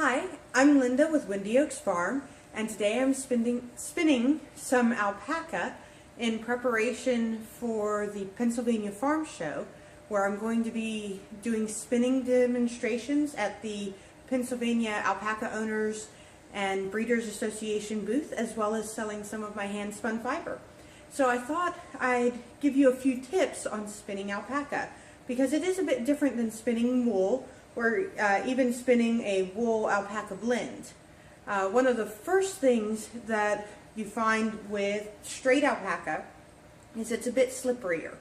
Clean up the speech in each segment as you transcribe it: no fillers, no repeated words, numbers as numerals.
Hi, I'm Linda with Windy Oaks Farm, and today I'm spinning some alpaca in preparation for the Pennsylvania Farm Show, where I'm going to be doing spinning demonstrations at the Pennsylvania Alpaca Owners and Breeders Association booth, as well as selling some of my hand-spun fiber. So I thought I'd give you a few tips on spinning alpaca, because it is a bit different than spinning wool, or even spinning a wool alpaca blend. One of the first things that you find with straight alpaca is it's a bit slipperier.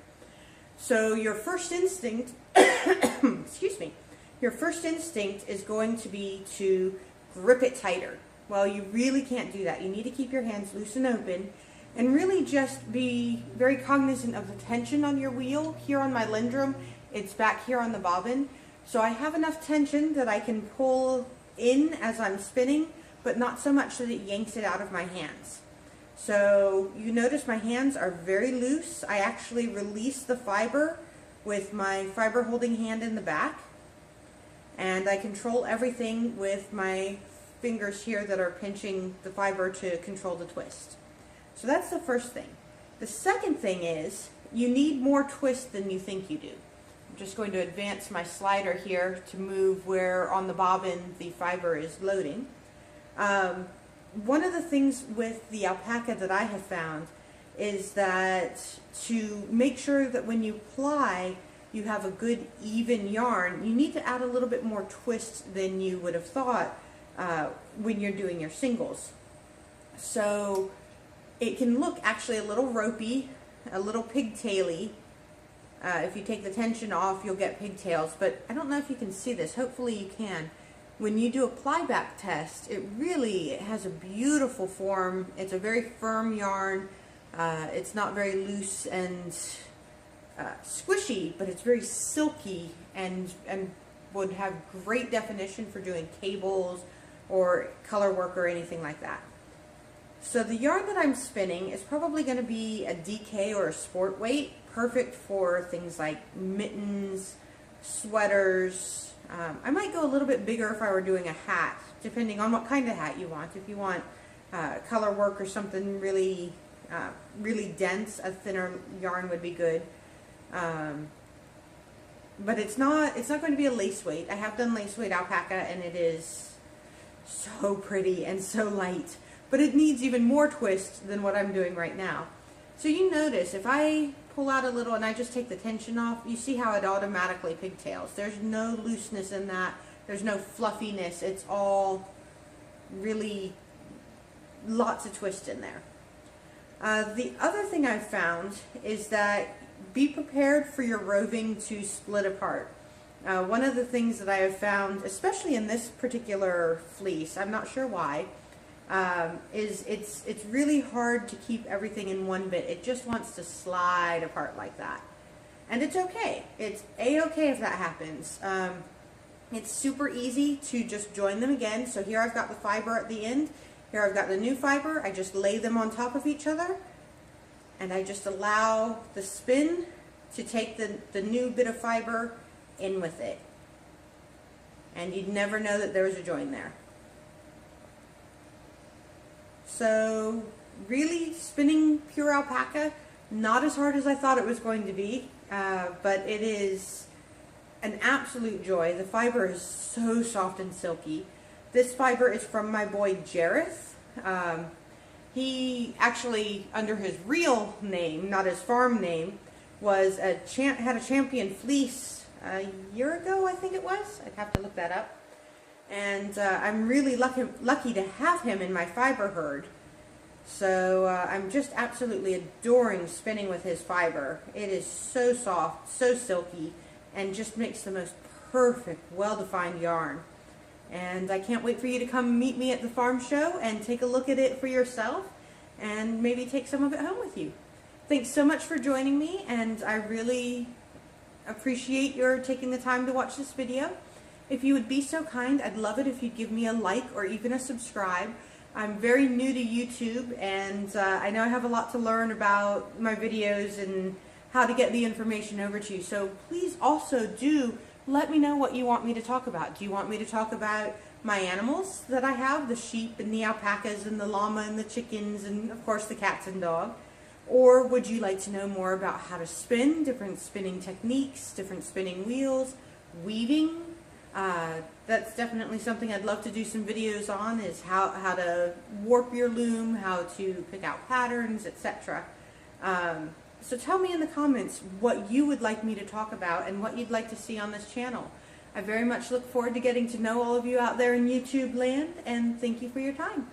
So your first instinct, excuse me, your first instinct is going to be to grip it tighter. Well, you really can't do that. You need to keep your hands loose and open and really just be very cognizant of the tension on your wheel. Here on my Lendrum, it's back here on the bobbin. So I have enough tension that I can pull in as I'm spinning, but not so much that it yanks it out of my hands. So you notice my hands are very loose. I actually release the fiber with my fiber holding hand in the back, and I control everything with my fingers here that are pinching the fiber to control the twist. So that's the first thing. The second thing is you need more twist than you think you do. I'm just going to advance my slider here to move where on the bobbin the fiber is loading. One of the things with the alpaca that I have found is that to make sure that when you ply you have a good even yarn, you need to add a little bit more twist than you would have thought when you're doing your singles. So it can look actually a little ropey, a little pigtaily. If you take the tension off, you'll get pigtails, but I don't know if you can see this. Hopefully you can. When you do a plyback test, it has a beautiful form. It's a very firm yarn. It's not very loose and squishy, but it's very silky and would have great definition for doing cables or color work or anything like that. So the yarn that I'm spinning is probably going to be a DK or a sport weight, perfect for things like mittens, sweaters. I might go a little bit bigger if I were doing a hat, depending on what kind of hat you want. If you want color work or something really dense, a thinner yarn would be good. But it's not going to be a lace weight. I have done lace weight alpaca, and it is so pretty and so light. But it needs even more twist than what I'm doing right now. So you notice if I pull out a little and I just take the tension off, you see how it automatically pigtails. There's no looseness in that. There's no fluffiness. It's all really lots of twist in there. The other thing I've found is that be prepared for your roving to split apart. One of the things that I have found, especially in this particular fleece, I'm not sure why, is it's really hard to keep everything in one bit. It just wants to slide apart like that. And it's okay. It's a-okay if that happens. It's super easy to just join them again. So here I've got the fiber at the end. Here I've got the new fiber. I just lay them on top of each other. And I just allow the spin to take the new bit of fiber in with it. And you'd never know that there was a join there. So really spinning pure alpaca, not as hard as I thought it was going to be, but it is an absolute joy. The fiber is so soft and silky. This fiber is from my boy Jareth. He actually, under his real name, not his farm name, had a champion fleece a year ago, I think it was. I'd have to look that up. And I'm really lucky to have him in my fiber herd. So I'm just absolutely adoring spinning with his fiber. It is so soft, so silky, and just makes the most perfect, well-defined yarn. And I can't wait for you to come meet me at the farm show and take a look at it for yourself and maybe take some of it home with you. Thanks so much for joining me, and I really appreciate your taking the time to watch this video. If you would be so kind, I'd love it if you'd give me a like or even a subscribe. I'm very new to YouTube, and I know I have a lot to learn about my videos and how to get the information over to you. So please also do let me know what you want me to talk about. Do you want me to talk about my animals that I have, the sheep and the alpacas and the llama and the chickens and of course the cats and dog? Or would you like to know more about how to spin, different spinning techniques, different spinning wheels, weaving? That's definitely something I'd love to do some videos on, is how to warp your loom, how to pick out patterns, etc. So tell me in the comments what you would like me to talk about and what you'd like to see on this channel. I very much look forward to getting to know all of you out there in YouTube land, and thank you for your time.